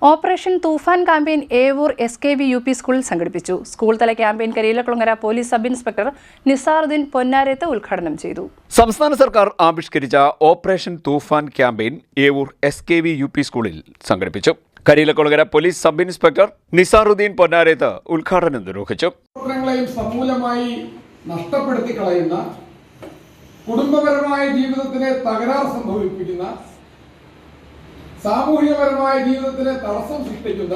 Operation Toofan campaign Evoor SKV UP സ്കൂളിൽ സംഘടിപ്പിച്ചു. School തല campaign Kariyilakulangara police sub inspector Nizaruddin Ponnarath ഉദ്ഘാടനം ചെയ്തു. സംസ്ഥാന സർക്കാർ ആവിഷ്കരിച്ച operation Toofan campaign Evoor SKV UP സ്കൂളിൽ സംഘടിപ്പിച്ചു. Kariyilakulangara police sub inspector Nizaruddin Ponnarath ഉദ്ഘാടനം നിർവഹിച്ചു. സമൂലമായി നഷ്ടപ്പെടുത്തി കളയുന്ന, കുടുംബപരമായ ജീവിതത്തിനെ തകരാർ സംഭവിപ്പിക്കുന്ന, സാമൂഹികപരമായ ജീവിതത്തിന് തടസ്സം സൃഷ്ടിക്കുന്ന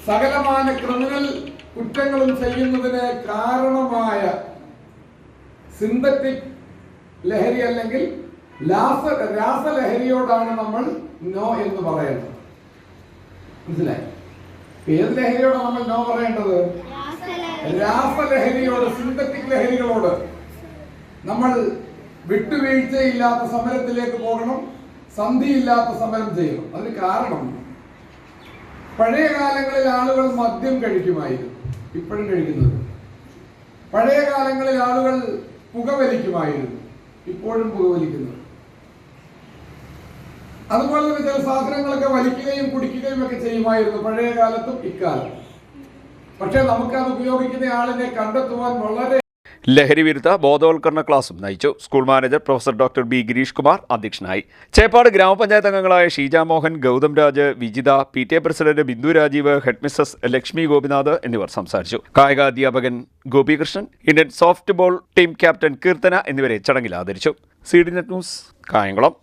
സകലമാന ക്രിമിനൽ കുറ്റങ്ങളും ചെയ്യുന്നതിന് കാരണമായ സിന്തറ്റിക് ലഹരി അല്ലെങ്കിൽ രാസലഹരിയോടാണ് നമ്മൾ നോ എന്ന് പറയേണ്ടത്. മനസ്സിലായി? ഏത് ലഹരിയോടാണ് നമ്മൾ നോ പറയേണ്ടത്? രാസലഹരിയോട്, സിന്തറ്റിക് ലഹരികളോട് നമ്മൾ വിട്ടുവീഴ്ചയില്ലാത്ത സമരത്തിലേക്ക് പോകണം, സന്ധിയില്ലാത്ത സമരം ചെയ്യണം. അതിന് കാരണം, പഴയ കാലങ്ങളിൽ ആളുകൾ മദ്യം കഴിക്കുമായിരുന്നു, ഇപ്പോഴും കഴിക്കുന്നത്. പഴയ കാലങ്ങളിൽ ആളുകൾ പുകവലിക്കുമായിരുന്നു, ഇപ്പോഴും പുകവലിക്കുന്നത്. അതുപോലെ തന്നെ ചില സാധനങ്ങളൊക്കെ വലിക്കുകയും കുടിക്കുകയും ഒക്കെ ചെയ്യുമായിരുന്നു പഴയ കാലത്തും ഇക്കാലത്തും. പക്ഷെ നമുക്കത് ഉപയോഗിക്കുന്ന ആളിനെ കണ്ടെത്തുവാൻ വളരെ ലഹരി വിരുദ്ധ ബോധവൽക്കരണ ക്ലാസും നയിച്ചു. School manager professor doctor B Girish Kumar അധ്യക്ഷനായി. ചേപ്പാട് ഗ്രാമപഞ്ചായത്ത് അംഗങ്ങളായ Sheeja Mohan, Gautham Raj, Vijitha, PTA president Bindu Rajeev, head Mrs Lakshmi Gopinath എന്നിവർ സംസാരിച്ചു. കായിക അധ്യാപകൻ Gopikrishnan, Indian softball team captain Keerthana എന്നിവരെ ചടങ്ങിൽ ആദരിച്ചു. CDNet news, Kayamkulam.